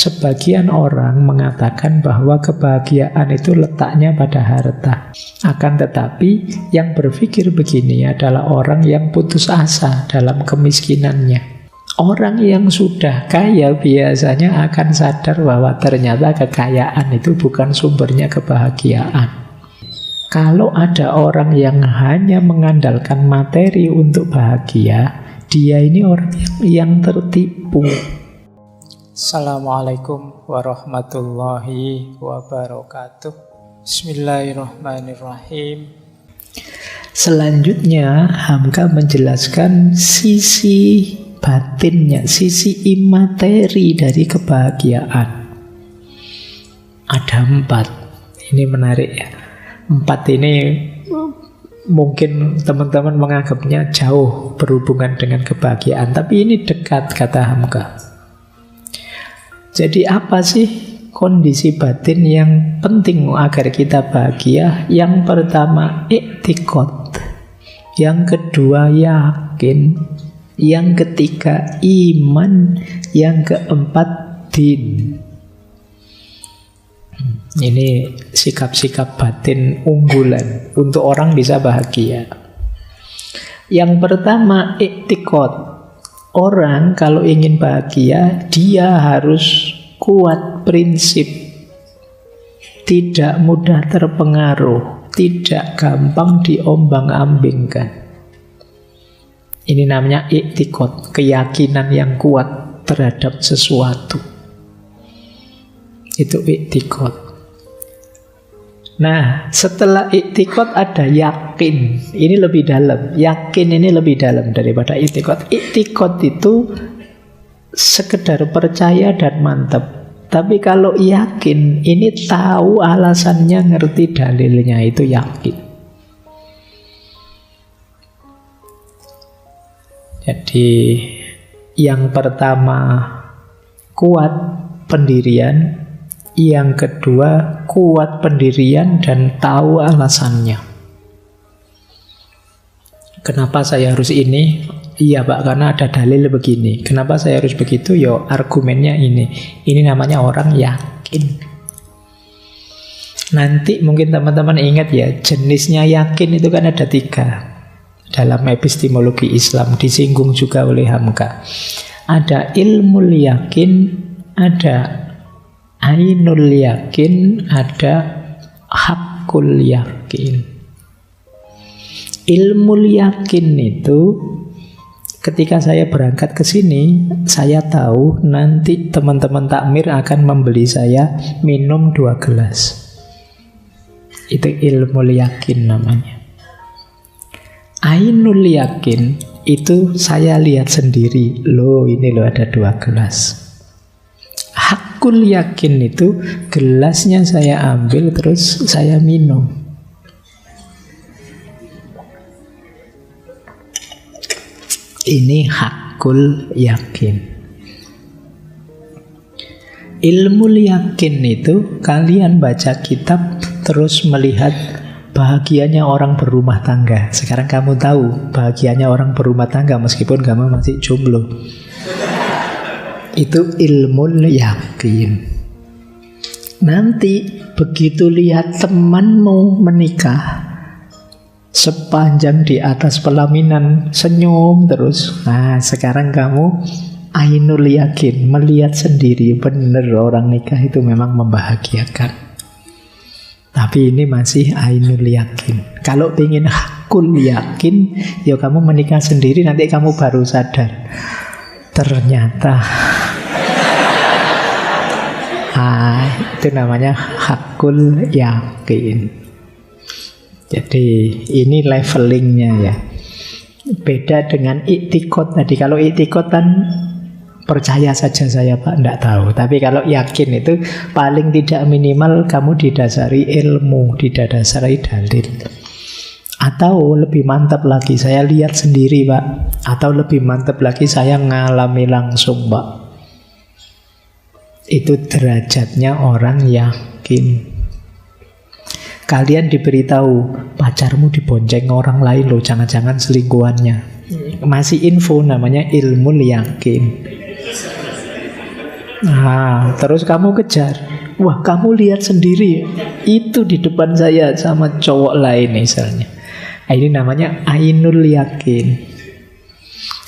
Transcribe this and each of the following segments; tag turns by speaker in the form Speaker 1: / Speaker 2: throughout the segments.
Speaker 1: Sebagian orang mengatakan bahwa kebahagiaan itu letaknya pada harta. Akan tetapi yang berpikir begini adalah orang yang putus asa dalam kemiskinannya. Orang yang sudah kaya biasanya akan sadar bahwa ternyata kekayaan itu bukan sumbernya kebahagiaan. Kalau ada orang yang hanya mengandalkan materi untuk bahagia, dia ini orang yang tertipu. Assalamualaikum warahmatullahi wabarakatuh. Bismillahirrahmanirrahim. Selanjutnya Hamka menjelaskan sisi batinnya, sisi imateri dari kebahagiaan. Ada 4. Ini menarik ya. 4 ini mungkin teman-teman menganggapnya jauh berhubungan dengan kebahagiaan, tapi ini dekat, kata Hamka. Jadi apa sih kondisi batin yang penting agar kita bahagia? Yang pertama i'tiqad, yang kedua yakin, yang ketiga iman, yang keempat din. Ini sikap-sikap batin unggulan untuk orang bisa bahagia. Yang pertama i'tiqad. Orang kalau ingin bahagia, dia harus kuat prinsip, tidak mudah terpengaruh, tidak gampang diombang-ambingkan. Ini namanya i'tiqad, keyakinan yang kuat terhadap sesuatu. Itu i'tiqad. Nah, setelah i'tiqad ada yakin. Ini lebih dalam. Yakin ini lebih dalam daripada i'tiqad. I'tiqad itu sekedar percaya dan mantap. Tapi kalau yakin, ini tahu alasannya, ngerti dalilnya, itu yakin. Jadi yang pertama kuat pendirian, yang kedua kuat pendirian dan tahu alasannya. Kenapa saya harus ini? Iya Pak, karena ada dalil begini. Kenapa saya harus begitu? Yo argumennya ini. Ini namanya orang yakin. Nanti mungkin teman-teman ingat ya, jenisnya yakin itu kan ada 3. Dalam epistemologi Islam disinggung juga oleh Hamka. Ada ilmul yakin, ada ainul yakin, ada hakul yakin. Ilmul yakin itu ketika saya berangkat ke sini, saya tahu nanti teman-teman takmir akan membeli saya minum 2 gelas. Itu ilmul yakin namanya. Ainul yakin itu saya lihat sendiri, loh ini loh ada 2 gelas. Hakul yakin itu gelasnya saya ambil terus saya minum. Ini hakul yakin. Ilmul yakin itu kalian baca kitab terus melihat bahagianya orang berumah tangga. Sekarang kamu tahu bahagianya orang berumah tangga meskipun kamu masih jomblo. Itu ilmul yakin. Nanti begitu lihat temanmu menikah, sepanjang di atas pelaminan senyum terus. Nah, sekarang kamu ainul yakin, melihat sendiri benar orang nikah itu memang membahagiakan. Tapi ini masih ainul yakin. Kalau ingin hakul yakin, ya kamu menikah sendiri, nanti kamu baru sadar. Ternyata itu namanya hakul yakin. Jadi ini levelingnya ya. Beda dengan i'tiqad tadi. Kalau i'tiqad kan percaya saja saya Pak, enggak tahu. Tapi kalau yakin itu paling tidak minimal kamu didasari ilmu, didasari dalil. Atau lebih mantap lagi, saya lihat sendiri Pak. Atau lebih mantap lagi, saya ngalami langsung Pak. Itu derajatnya orang yakin. Kalian diberitahu pacarmu dibonceng orang lain loh, jangan-jangan selingkuhannya. Masih info, namanya ilmu yakin. Nah, terus kamu kejar. Wah, kamu lihat sendiri, itu di depan saya sama cowok lain misalnya. Nah, ini namanya ainul yakin.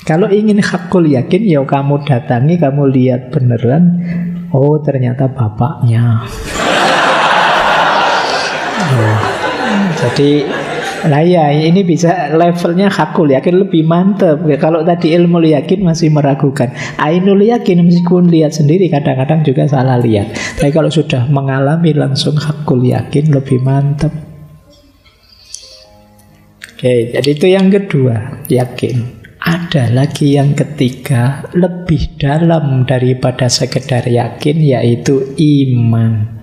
Speaker 1: Kalau ingin hakul yakin, ya kamu datangi, kamu lihat beneran. Oh, ternyata bapaknya. Oh, jadi lah ya, ini bisa levelnya hakul yakin lebih mantap. Kalau tadi ilmu yakin masih meragukan, ainul yakin meskipun lihat sendiri kadang-kadang juga salah lihat. Tapi kalau sudah mengalami langsung hakul yakin lebih mantap. Oke, jadi itu yang kedua, yakin. Ada lagi yang ketiga, lebih dalam daripada sekedar yakin, yaitu iman.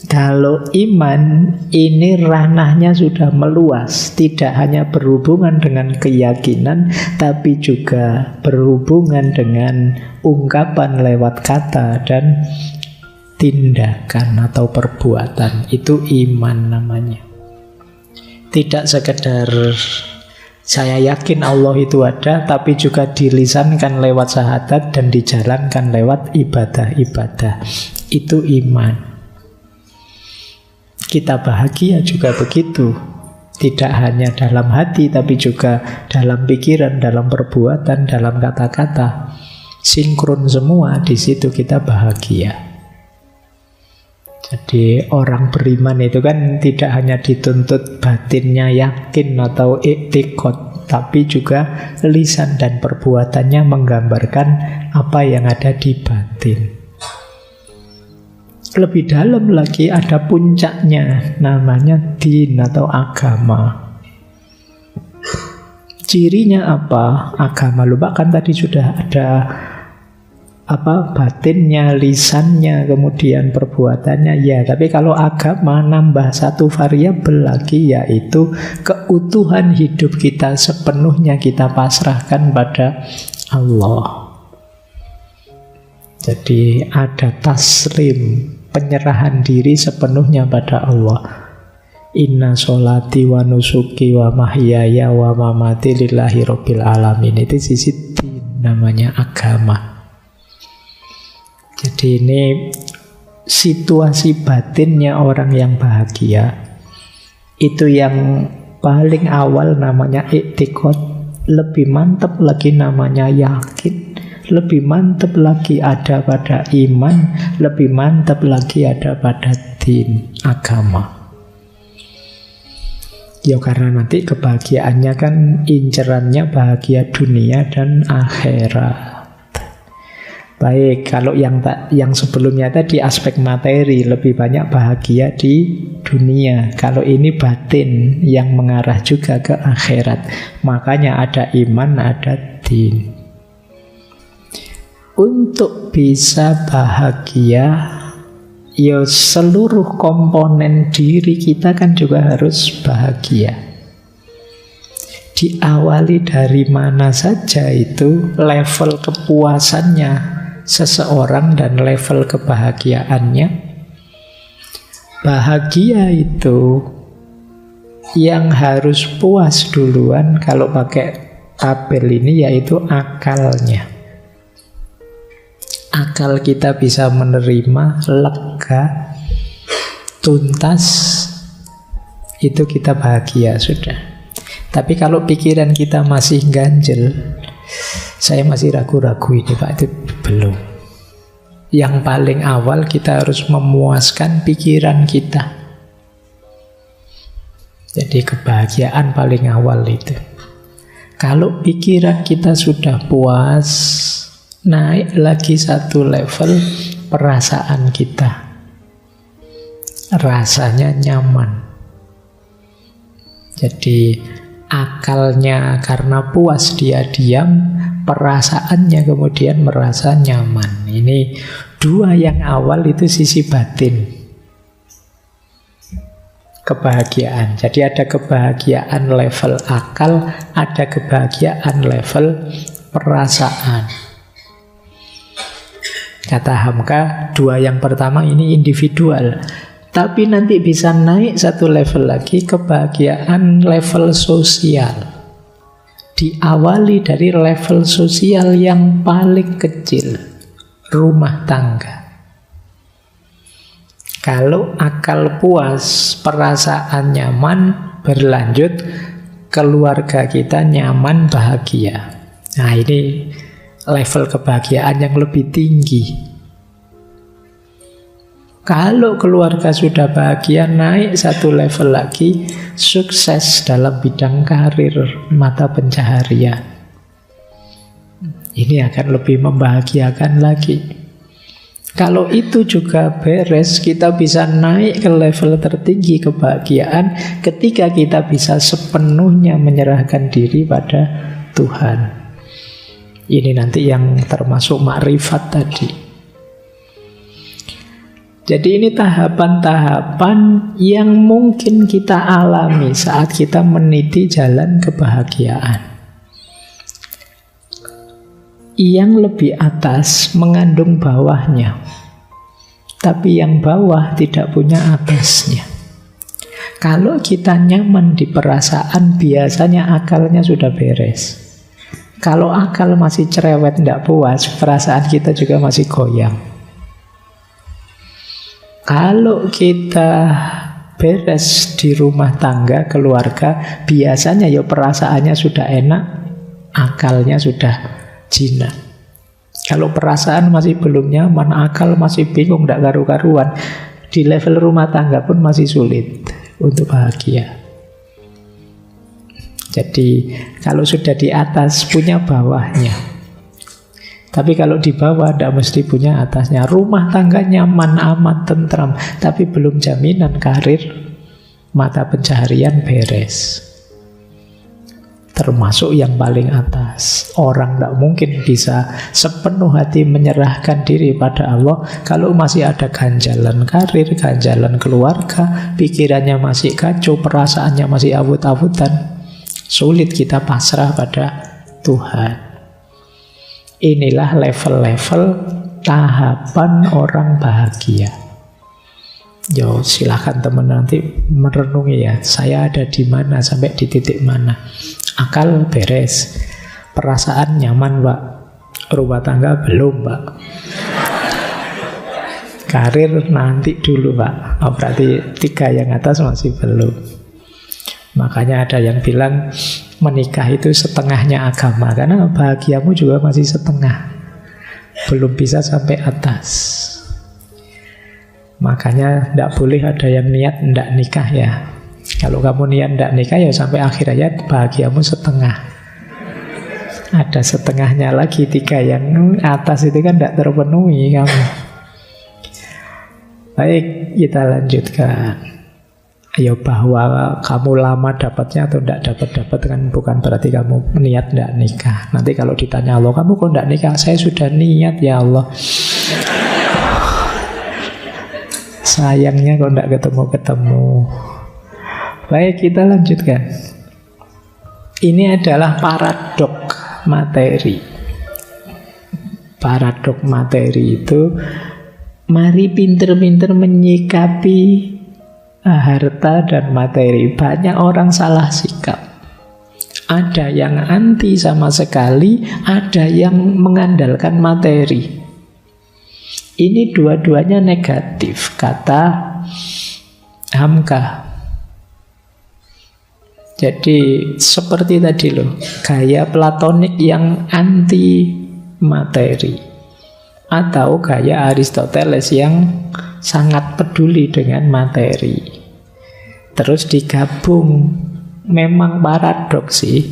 Speaker 1: Kalau iman ini ranahnya sudah meluas, tidak hanya berhubungan dengan keyakinan, tapi juga berhubungan dengan ungkapan lewat kata dan tindakan atau perbuatan. Itu iman namanya. Tidak sekedar saya yakin Allah itu ada, tapi juga dilisankan lewat syahadat dan dijalankan lewat ibadah-ibadah. Itu iman. Kita bahagia juga begitu. Tidak hanya dalam hati, tapi juga dalam pikiran, dalam perbuatan, dalam kata-kata. Sinkron semua, di situ kita bahagia. Jadi orang beriman itu kan tidak hanya dituntut batinnya yakin atau i'tiqad, tapi juga lisan dan perbuatannya menggambarkan apa yang ada di batin. Lebih dalam lagi ada puncaknya, namanya din atau agama. Cirinya apa? Agama, lupa kan tadi sudah ada batinnya, lisannya, kemudian perbuatannya. Ya, tapi kalau agama nambah satu variabel lagi, yaitu keutuhan hidup kita sepenuhnya kita pasrahkan pada Allah. Jadi ada taslim, penyerahan diri sepenuhnya pada Allah. Inna sholati wa nusuki wa mahyaya wa mamati lillahi rabbil alamin. Itu sisi din, namanya agama. Jadi ini situasi batinnya orang yang bahagia. Itu yang paling awal namanya i'tiqad. Lebih mantap lagi namanya yakin. Lebih mantap lagi ada pada iman, lebih mantap lagi ada pada din, agama. Ya karena nanti kebahagiaannya kan incerannya bahagia dunia dan akhirat. Baik, kalau yang sebelumnya tadi aspek materi lebih banyak bahagia di dunia. Kalau ini batin yang mengarah juga ke akhirat. Makanya ada iman, ada din. Untuk bisa bahagia, ya seluruh komponen diri kita kan juga harus bahagia. Diawali dari mana saja itu level kepuasannya seseorang dan level kebahagiaannya. Bahagia itu yang harus puas duluan kalau pakai tabel ini, yaitu akalnya. Akal kita bisa menerima, lega, tuntas, itu kita bahagia sudah. Tapi kalau pikiran kita masih ganjel, saya masih ragu-ragu ini Pak, itu belum. Yang paling awal kita harus memuaskan pikiran kita. Jadi kebahagiaan paling awal itu. Kalau pikiran kita sudah puas, naik lagi satu level perasaan kita. Rasanya nyaman. Jadi akalnya karena puas dia diam, perasaannya kemudian merasa nyaman. Ini dua yang awal itu sisi batin. Kebahagiaan. Jadi ada kebahagiaan level akal, ada kebahagiaan level perasaan. Kata Hamka, dua yang pertama ini individual. Tapi nanti bisa naik satu level lagi, kebahagiaan level sosial. diawali dari level sosial yang paling kecil, rumah tangga. Kalau akal puas, perasaan nyaman, berlanjut, keluarga kita nyaman, bahagia. Nah, ini level kebahagiaan yang lebih tinggi. Kalau keluarga sudah bahagia, naik satu level lagi, sukses dalam bidang karir, mata pencaharian. Ini akan lebih membahagiakan lagi. Kalau itu juga beres, kita bisa naik ke level tertinggi kebahagiaan ketika kita bisa sepenuhnya menyerahkan diri pada Tuhan. Ini nanti yang termasuk makrifat tadi. Jadi ini tahapan-tahapan yang mungkin kita alami saat kita meniti jalan kebahagiaan. Yang lebih atas mengandung bawahnya, tapi yang bawah tidak punya atasnya. Kalau kita nyaman di perasaan, biasanya akalnya sudah beres. Kalau akal masih cerewet, tidak puas, perasaan kita juga masih goyang. Kalau kita beres di rumah tangga, keluarga, biasanya ya perasaannya sudah enak, akalnya sudah jinak. Kalau perasaan masih belum nyaman, akal masih bingung, tidak karu-karuan, di level rumah tangga pun masih sulit untuk bahagia. Jadi kalau sudah di atas, punya bawahnya. Tapi kalau di bawah, tidak mesti punya atasnya. Rumah tangga nyaman, aman, tentram, tapi belum jaminan karir, mata pencaharian beres. Termasuk yang paling atas. Orang tidak mungkin bisa sepenuh hati menyerahkan diri pada Allah kalau masih ada ganjalan karir, ganjalan keluarga, pikirannya masih kacau, perasaannya masih awut-awutan. Sulit kita pasrah pada Tuhan. Inilah level-level tahapan orang bahagia. Yo, silahkan teman nanti merenungi ya, saya ada di mana, sampai di titik mana. Akal beres, perasaan nyaman Pak, rumah tangga belum Pak, karir nanti dulu Pak. Oh, berarti 3 yang atas masih belum. Makanya ada yang bilang menikah itu setengahnya agama, karena bahagiamu juga masih setengah, belum bisa sampai atas. Makanya tidak boleh ada yang niat tidak nikah ya. Kalau kamu niat tidak nikah ya sampai akhir hayat bahagiamu setengah. Ada setengahnya lagi, 3 yang atas itu kan tidak terpenuhi kamu. Baik, kita lanjutkan. Ayo, bahwa kamu lama dapatnya atau tidak dapat kan bukan berarti kamu niat tidak nikah. Nanti kalau ditanya Allah, kamu kok tidak nikah? Saya sudah niat ya Allah. Sayangnya kok tidak ketemu-ketemu. Baik, kita lanjutkan. Ini adalah paradok materi. Paradok materi itu, mari pinter-pinter menyikapi harta dan materi. Banyak orang salah sikap. Ada yang anti sama sekali, ada yang mengandalkan materi. Ini dua-duanya negatif, kata Hamka. Jadi seperti tadi loh, gaya platonik yang anti materi, atau gaya Aristoteles yang sangat peduli dengan materi. Terus digabung, memang paradoks sih.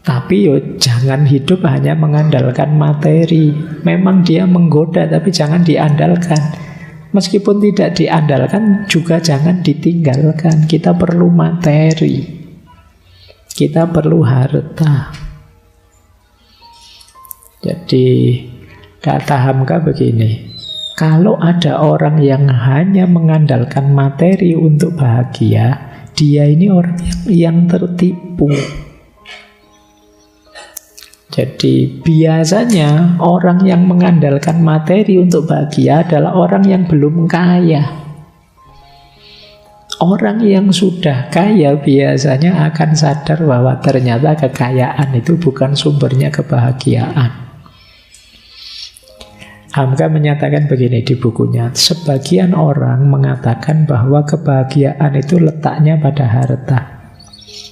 Speaker 1: Tapi yo jangan hidup hanya mengandalkan materi. Memang dia menggoda, tapi jangan diandalkan. Meskipun tidak diandalkan, juga jangan ditinggalkan. Kita perlu materi, kita perlu harta. Jadi kata Hamka begini, kalau ada orang yang hanya mengandalkan materi untuk bahagia, dia ini orang yang tertipu. Jadi biasanya orang yang mengandalkan materi untuk bahagia adalah orang yang belum kaya. Orang yang sudah kaya biasanya akan sadar bahwa ternyata kekayaan itu bukan sumbernya kebahagiaan. Hamka menyatakan begini di bukunya, sebagian orang mengatakan bahwa kebahagiaan itu letaknya pada harta.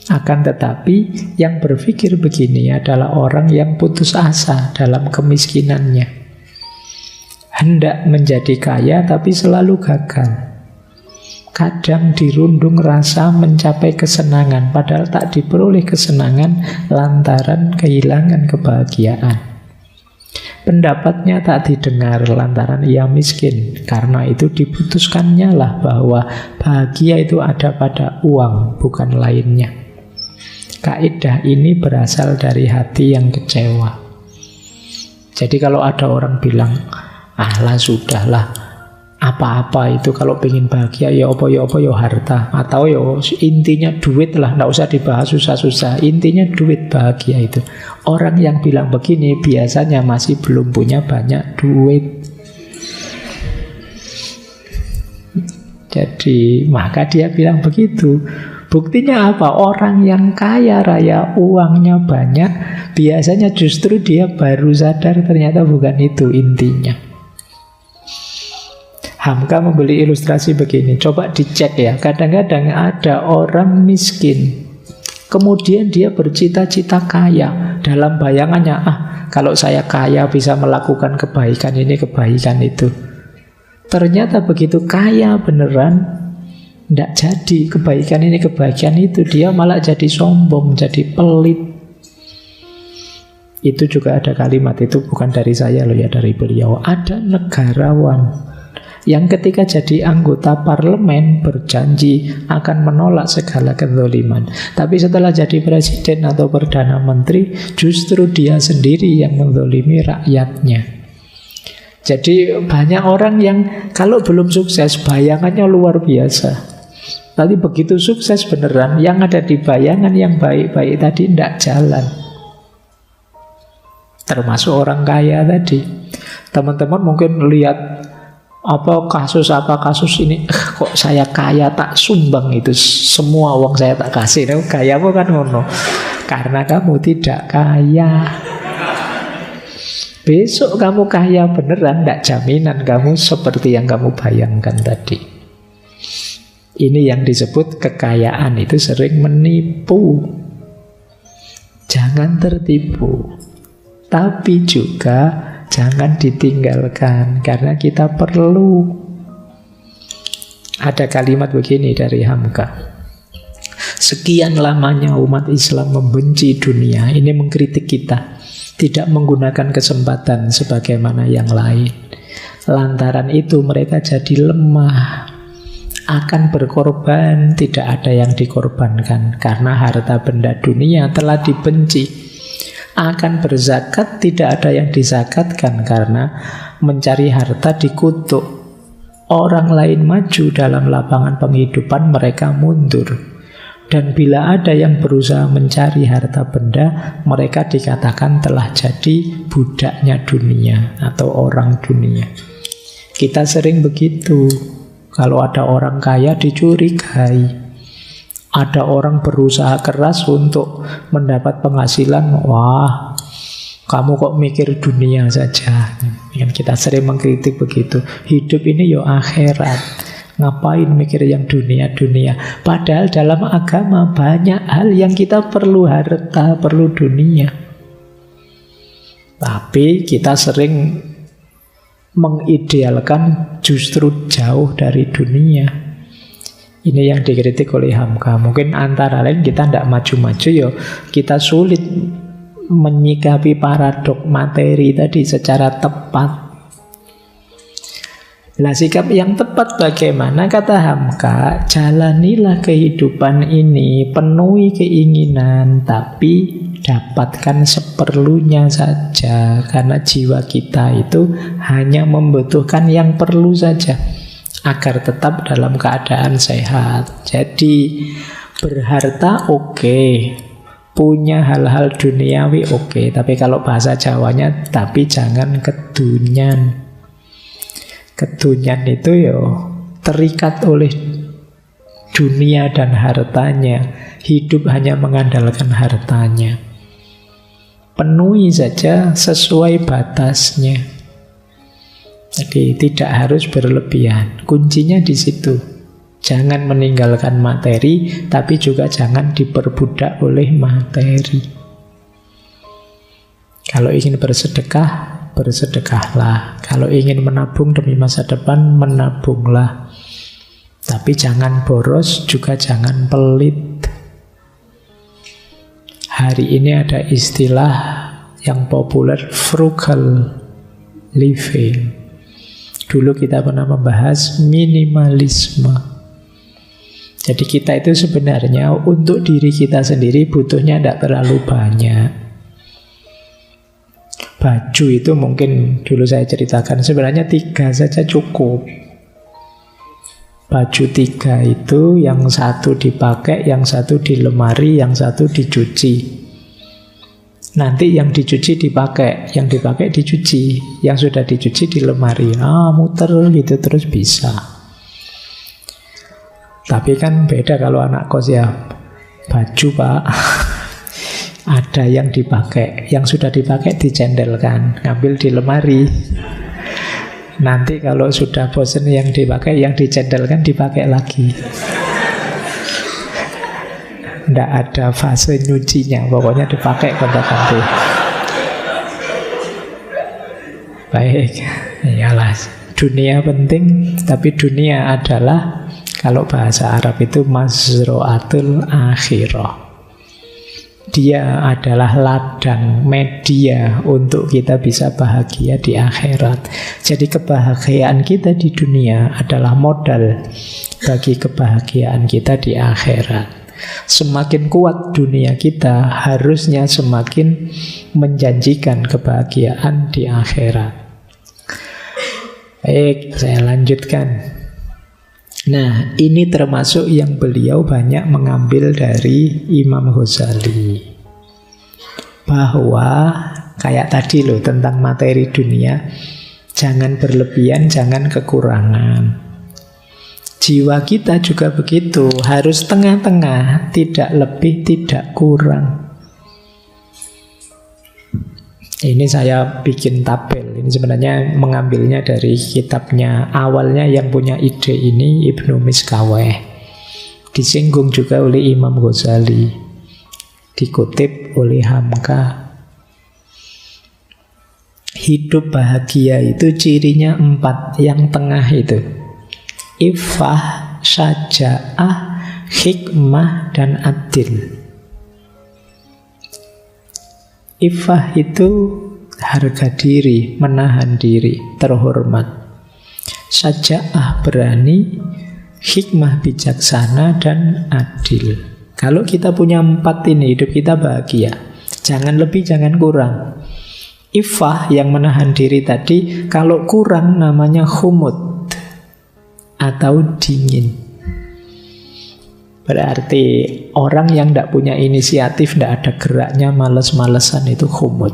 Speaker 1: Akan tetapi yang berpikir begini adalah orang yang putus asa dalam kemiskinannya. Hendak menjadi kaya tapi selalu gagal. Kadang dirundung rasa mencapai kesenangan, padahal tak diperoleh kesenangan lantaran kehilangan kebahagiaan. Pendapatnya tak didengar lantaran ia miskin. Karena itu diputuskannya lah bahwa bahagia itu ada pada uang, bukan lainnya. Kaidah ini berasal dari hati yang kecewa. Jadi kalau ada orang bilang, "Alah sudahlah, apa-apa itu kalau pengen bahagia ya apa ya harta, atau ya intinya duit lah, nggak usah dibahas susah-susah, intinya duit bahagia itu." Orang yang bilang begini biasanya masih belum punya banyak duit. Jadi maka dia bilang begitu. Buktinya apa? Orang yang kaya raya, uangnya banyak, biasanya justru dia baru sadar ternyata bukan itu intinya. Hamka membeli ilustrasi begini, coba dicek ya. Kadang-kadang ada orang miskin, kemudian dia bercita-cita kaya. Dalam bayangannya, kalau saya kaya bisa melakukan kebaikan ini, kebaikan itu. Ternyata begitu kaya beneran, tidak jadi kebaikan ini, kebaikan itu. Dia malah jadi sombong, jadi pelit. Itu juga ada kalimat, itu bukan dari saya loh ya, dari beliau. Ada negarawan yang ketika jadi anggota parlemen berjanji akan menolak segala kezaliman. Tapi setelah jadi presiden atau perdana menteri, justru dia sendiri yang menzalimi rakyatnya. Jadi banyak orang yang kalau belum sukses, bayangannya luar biasa. Tapi begitu sukses beneran, yang ada di bayangan yang baik-baik tadi tidak jalan. Termasuk orang kaya tadi. Teman-teman mungkin lihat kasus ini, kok saya kaya tak sumbang itu semua uang saya tak kasih. Kayamu kan ngono karena kamu tidak kaya. Besok kamu kaya beneran, tidak jaminan kamu seperti yang kamu bayangkan tadi. Ini yang disebut kekayaan itu sering menipu. Jangan tertipu, tapi juga jangan ditinggalkan, karena kita perlu. Ada kalimat begini dari Hamka, sekian lamanya umat Islam membenci dunia. Ini mengkritik kita, tidak menggunakan kesempatan sebagaimana yang lain. Lantaran itu mereka jadi lemah, akan berkorban, tidak ada yang dikorbankan, karena harta benda dunia telah dibenci. Akan berzakat, tidak ada yang dizakatkan karena mencari harta dikutuk. Orang lain maju dalam lapangan penghidupan, mereka mundur. Dan bila ada yang berusaha mencari harta benda, mereka dikatakan telah jadi budaknya dunia atau orang dunia. Kita sering begitu. Kalau ada orang kaya dicurigai. Ada orang berusaha keras untuk mendapat penghasilan, wah, kamu kok mikir dunia saja. Kita sering mengkritik begitu. Hidup ini yo akhirat, ngapain mikir yang dunia-dunia. Padahal dalam agama banyak hal yang kita perlu harta, perlu dunia. Tapi kita sering mengidealkan justru jauh dari dunia. Ini yang dikritik oleh Hamka. Mungkin antara lain kita tidak maju-maju ya, kita sulit menyikapi paradok materi tadi secara tepat. Nah, sikap yang tepat bagaimana? Kata Hamka, jalanilah kehidupan ini, penuhi keinginan, tapi dapatkan seperlunya saja. Karena jiwa kita itu hanya membutuhkan yang perlu saja agar tetap dalam keadaan sehat. Jadi berharta oke, punya hal-hal duniawi oke, tapi kalau bahasa Jawanya, tapi jangan kedunyan. Kedunyan itu terikat oleh dunia dan hartanya. Hidup hanya mengandalkan hartanya. Penuhi saja sesuai batasnya. Jadi tidak harus berlebihan. Kuncinya di situ. Jangan meninggalkan materi, tapi juga jangan diperbudak oleh materi. Kalau ingin bersedekah, bersedekahlah. Kalau ingin menabung demi masa depan, menabunglah. Tapi jangan boros, juga jangan pelit. Hari ini ada istilah yang populer, frugal living. Dulu kita pernah membahas minimalisme. Jadi kita itu sebenarnya untuk diri kita sendiri butuhnya tidak terlalu banyak. Baju itu mungkin dulu saya ceritakan, sebenarnya 3 saja cukup. Baju 3 itu yang 1 dipakai, yang 1 di lemari, yang 1 dicuci. Nanti yang dicuci dipakai, yang dipakai dicuci, yang sudah dicuci di lemari. Muter gitu terus bisa. Tapi kan beda kalau anak kos ya. Baju Pak, ada yang dipakai, yang sudah dipakai dicendelkan, ngambil di lemari. Nanti kalau sudah bosan yang dipakai, yang dicendelkan dipakai lagi. Tidak ada fase nyucinya, pokoknya dipakai kontak-kontak. Baik, iyalah. Dunia penting, tapi dunia adalah, kalau bahasa Arab itu mazro'atul akhirah. Dia adalah ladang, media untuk kita bisa bahagia di akhirat. Jadi kebahagiaan kita di dunia adalah modal bagi kebahagiaan kita di akhirat. Semakin kuat dunia kita, harusnya semakin menjanjikan kebahagiaan di akhirat. Baik, saya lanjutkan. Nah, ini termasuk yang beliau banyak mengambil dari Imam Ghazali. Bahwa, kayak tadi loh tentang materi dunia, jangan berlebihan, jangan kekurangan. Jiwa kita juga begitu, harus tengah-tengah, tidak lebih, tidak kurang. Ini saya bikin tabel. Ini sebenarnya mengambilnya dari kitabnya. Awalnya yang punya ide ini Ibnu Miskaweh. Disinggung juga oleh Imam Ghazali. Dikutip oleh Hamka. Hidup bahagia itu cirinya 4. Yang tengah itu Iffah, syaja'ah, hikmah, dan adil. Iffah itu harga diri, menahan diri, terhormat. Syaja'ah berani, hikmah bijaksana, dan adil. Kalau kita punya 4 ini, hidup kita bahagia. Jangan lebih, jangan kurang. Iffah yang menahan diri tadi, kalau kurang namanya khumud atau dingin. Berarti orang yang tidak punya inisiatif, tidak ada geraknya, males-malesan, itu khumud,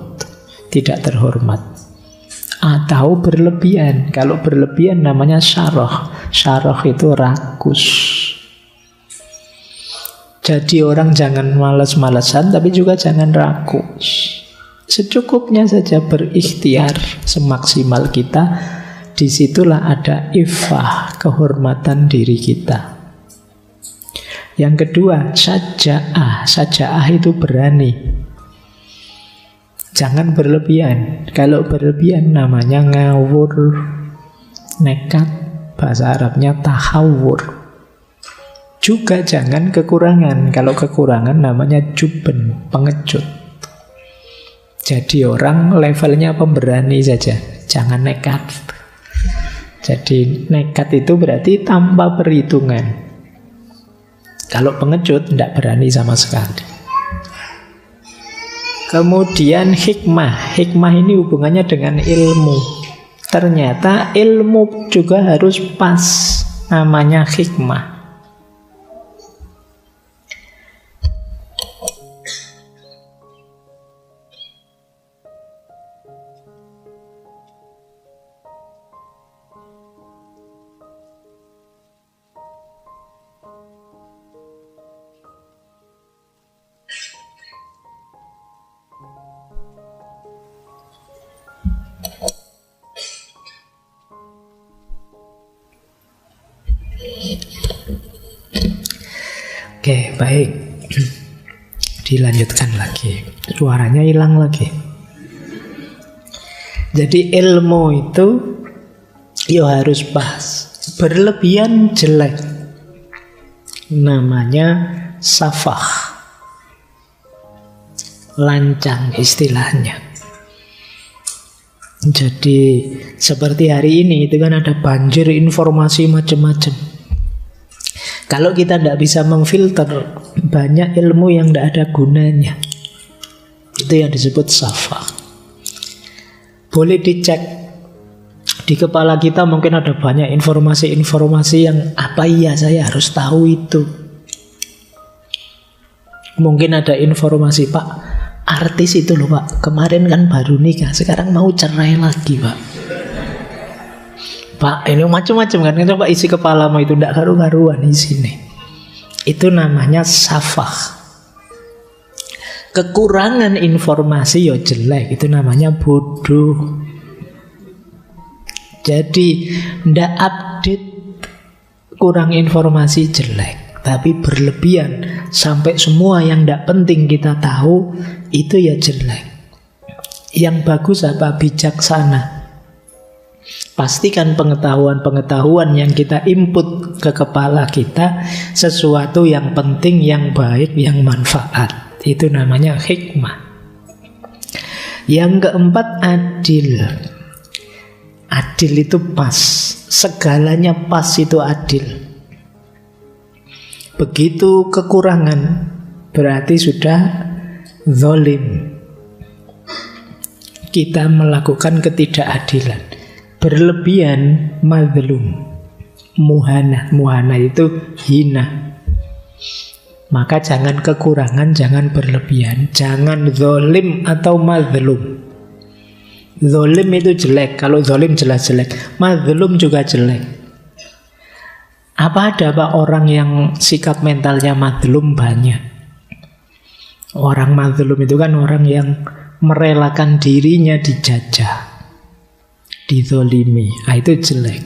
Speaker 1: tidak terhormat. Atau berlebihan. Kalau berlebihan namanya syarah. Syarah itu rakus. Jadi orang jangan males-malesan, tapi juga jangan rakus. Secukupnya saja berikhtiar semaksimal kita. Disitulah ada iffah, kehormatan diri kita. Yang kedua, syaja'ah. Syaja'ah itu berani. Jangan berlebihan. Kalau berlebihan namanya ngawur, nekat. Bahasa Arabnya tahawur. Juga jangan kekurangan. Kalau kekurangan namanya juben, pengecut. Jadi orang levelnya pemberani saja. Jangan nekat. Jadi nekat itu berarti tanpa perhitungan. Kalau pengecut tidak berani sama sekali. Kemudian hikmah. Hikmah ini hubungannya dengan ilmu. Ternyata ilmu juga harus pas. Namanya hikmah. Oke, baik. Dilanjutkan lagi. Suaranya hilang lagi. Jadi ilmu itu harus pas. Berlebihan jelek. Namanya safah. Lancang istilahnya. Jadi seperti hari ini itu kan ada banjir informasi macam-macam. Kalau kita tidak bisa memfilter, banyak ilmu yang tidak ada gunanya. Itu yang disebut safah. Boleh dicek di kepala kita, mungkin ada banyak informasi-informasi yang apa iya saya harus tahu itu. Mungkin ada informasi, Pak, artis itu loh Pak, kemarin kan baru nikah, sekarang mau cerai lagi Pak. Pak, ini macam-macam kan, coba isi kepalamu itu tidak karu-karuan di sini. Itu namanya safah. Kekurangan informasi ya jelek, itu namanya bodoh. Jadi ndak update, kurang informasi jelek. Tapi berlebihan sampai semua yang ndak penting kita tahu, itu ya jelek. Yang bagus apa? Bijaksana. Pastikan pengetahuan-pengetahuan yang kita input ke kepala kita sesuatu yang penting, yang baik, yang manfaat. Itu namanya hikmah. Yang keempat, adil. Adil itu pas. Segalanya pas itu adil. Begitu kekurangan, berarti sudah zalim. Kita melakukan ketidakadilan. Berlebihan, mazlum. Muhana itu hina. Maka jangan kekurangan, jangan berlebihan. Jangan zalim atau mazlum. Zalim itu jelek. Kalau zalim jelas jelek. Mazlum juga jelek. Apa ada Pak orang yang sikap mentalnya mazlum banyak? Orang mazlum itu kan orang yang merelakan dirinya dijajah, dizolimi. Itu jelek.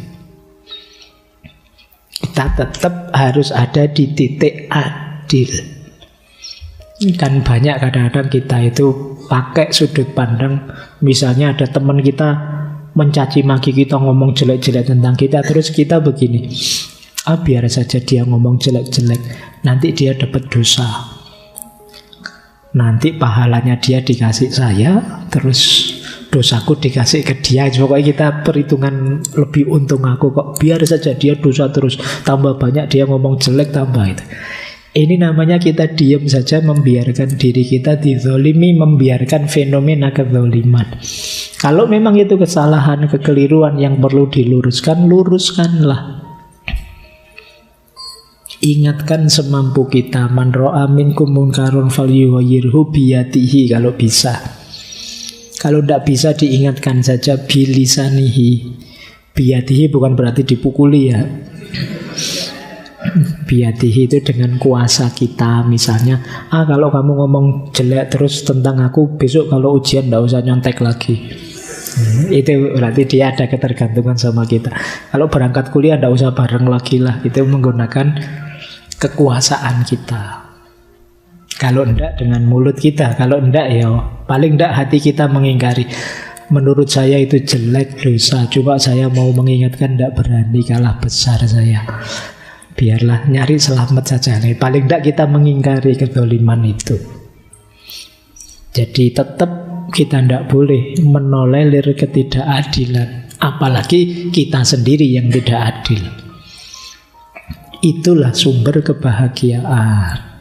Speaker 1: Kita tetap harus ada di titik adil. Kan banyak kadang-kadang kita itu pakai sudut pandang. Misalnya ada teman kita mencaci maki kita, ngomong jelek-jelek tentang kita, terus kita begini, biar saja dia ngomong jelek-jelek, nanti dia dapat dosa, nanti pahalanya dia dikasih saya, terus dosaku dikasih ke dia. Pokoknya kita perhitungan lebih untung aku kok, biar saja dia dosa terus, tambah banyak dia ngomong jelek, tambah itu. Ini namanya kita diam saja, membiarkan diri kita dizolimi, membiarkan fenomena kezoliman. Kalau memang itu kesalahan, kekeliruan yang perlu diluruskan, luruskanlah. Ingatkan semampu kita. Man ra'a minkum munkaron falyughayyirhu biyadihi, kalau bisa. Kalau tidak bisa diingatkan saja bilisanihi. Biyadihi bukan berarti dipukuli ya. Biyadihi itu dengan kuasa kita. Misalnya, kalau kamu ngomong jelek terus tentang aku, besok kalau ujian tidak usah nyontek lagi. Itu berarti dia ada ketergantungan sama kita. Kalau berangkat kuliah tidak usah bareng lagi lah. Itu menggunakan kekuasaan kita. Kalau enggak dengan mulut kita. Kalau enggak ya paling enggak hati kita mengingkari. Menurut saya itu jelek, dosa. Coba saya mau mengingatkan, enggak berani, kalah besar saya. Biarlah nyari selamat saja. Paling enggak kita mengingkari kezaliman itu. Jadi tetap kita tidak boleh menolerir ketidakadilan. Apalagi kita sendiri yang tidak adil. Itulah sumber kebahagiaan.